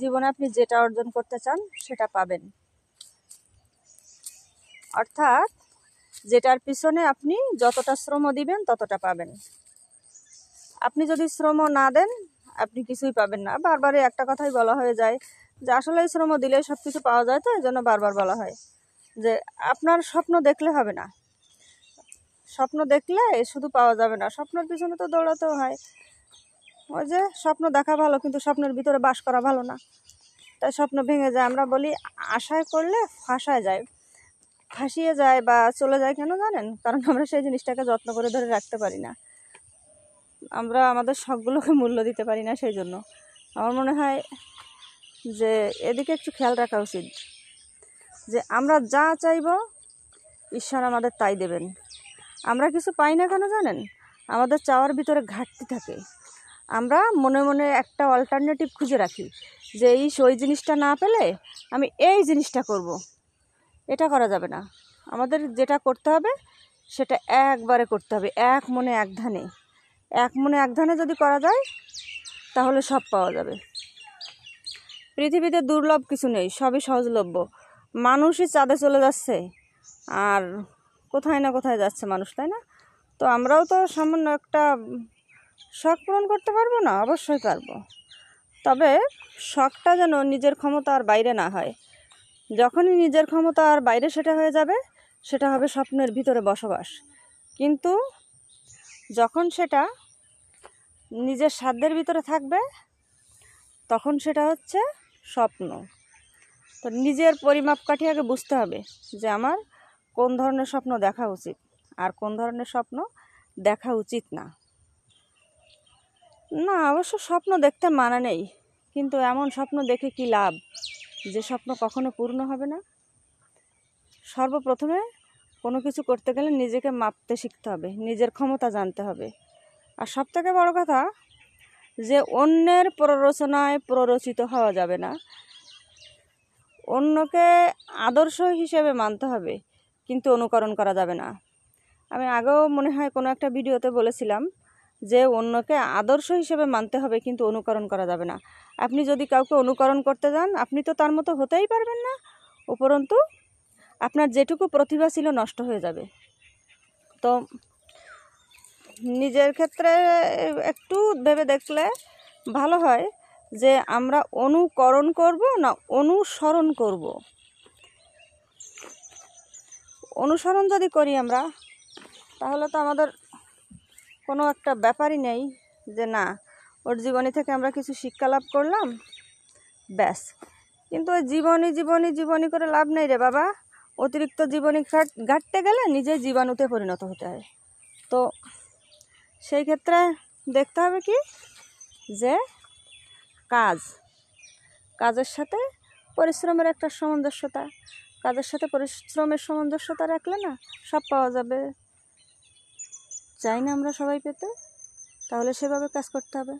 জীবনে আপনি যেটা অর্জন করতে চান সেটা পাবেন। অর্থাৎ যেটার পিছনে আপনি যতটা শ্রম দিবেন ততটা পাবেন। আপনি যদি শ্রম না দেন আপনি কিছুই পাবেন না। বারবার একটা কথাই বলা হয়ে যায় যে আসলে শ্রম দিলে সব কিছু পাওয়া যায়, তো এই জন্য বারবার বলা হয় যে আপনার স্বপ্ন দেখলে হবে না, স্বপ্ন দেখলে শুধু পাওয়া যাবে না, স্বপ্নের পিছনে তো দৌড়াতেও হয়। ওই যে স্বপ্ন দেখা ভালো কিন্তু স্বপ্নের ভিতরে বাস করা ভালো না, তাই স্বপ্ন ভেঙে যায়। আমরা বলি আশায় করলে ফাঁসায় যায়, ফাঁসিয়ে যায় বা চলে যায়। কেন জানেন? কারণ আমরা সেই জিনিসটাকে যত্ন করে ধরে রাখতে পারি না, আমরা আমাদের শখগুলোকে মূল্য দিতে পারি না। সেই জন্য আমার মনে হয় যে এদিকে একটু খেয়াল রাখা উচিত যে আমরা যা চাইব ঈশ্বর আমাদের তাই দেবেন। আমরা কিছু পাই না কেন জানেন? আমাদের চাওয়ার ভিতরে ঘাটতি থাকে। আমরা মনে মনে একটা অল্টারনেটিভ খুঁজে রাখি যে ওই জিনিসটা না পেলে আমি এই জিনিসটা করব। এটা করা যাবে না। আমাদের যেটা করতে হবে সেটা একবারে করতে হবে, এক মনে এক ধ্যানে। এক মনে এক ধ্যানে যদি করা যায় তাহলে সব পাওয়া যাবে। পৃথিবীতে দুর্লভ কিছু নেই, সবই সহজলভ্য। মানুষই চাঁদে চলে যাচ্ছে আর কোথায় না কোথায় যাচ্ছে মানুষ, তাই না? তো আমরাও তো সামান্য একটা শখ পূরণ করতে পারবো না? অবশ্যই পারবো, তবে শখটা যেন নিজের ক্ষমতার বাইরে না হয়। যখনই নিজের ক্ষমতার বাইরে সেটা হয়ে যাবে সেটা হবে স্বপ্নের ভিতরে বসবাস। কিন্তু যখন সেটা নিজের সাধ্যের ভিতরে থাকবে তখন সেটা হচ্ছে স্বপ্ন। তো নিজের পরিমাপকাঠি আগে বুঝতে হবে যে আমার কোন ধরনের স্বপ্ন দেখা উচিত আর কোন ধরনের স্বপ্ন দেখা উচিত না। না, অবশ্য স্বপ্ন দেখতে মানা নেই, কিন্তু এমন স্বপ্ন দেখে কি লাভ যে স্বপ্ন কখনো পূর্ণ হবে না? সর্বপ্রথমে কোনো কিছু করতে গেলে নিজেকে মাপতে শিখতে হবে, নিজের ক্ষমতা জানতে হবে। আর সবথেকে বড় কথা যে অন্যের প্ররোচনায় প্ররোচিত হওয়া যাবে না। অন্যকে আদর্শ হিসেবে মানতে হবে কিন্তু অনুকরণ করা যাবে না। আমি আগেও মনে হয় কোনো একটা ভিডিওতে বলেছিলাম যে অন্যকে আদর্শ হিসেবে মানতে হবে কিন্তু অনুকরণ করা যাবে না। আপনি যদি কাউকে অনুকরণ করতে যান আপনি তো তার মতো হতেই পারবেন না, উপরন্তু আপনার যেটুকু প্রতিভা ছিল নষ্ট হয়ে যাবে। তো নিজের ক্ষেত্রে একটু ভেবে দেখলে ভালো হয় যে আমরা অনুকরণ করব না অনুসরণ করব। অনুসরণ যদি করি আমরা তাহলে তো আমাদের কোনো একটা ব্যাপারই নেই যে না ওর জীবনী থেকে আমরা কিছু শিক্ষা লাভ করলাম ব্যাস। কিন্তু ওই জীবনী জীবনী জীবনী করে লাভ নেই রে বাবা। অতিরিক্ত জীবনী ঘাটতে গেলে নিজে জীবাণুতে পরিণত হতে হয়। তো সেই ক্ষেত্রে দেখতে হবে কি যে কাজের সাথে পরিশ্রমের একটা সামঞ্জস্যতা, কাজের সাথে পরিশ্রমের সামঞ্জস্যতা রাখলে না সব পাওয়া যাবে। চাই না আমরা সবাই পেতে? তাহলে সেভাবে কাজ করতে হবে।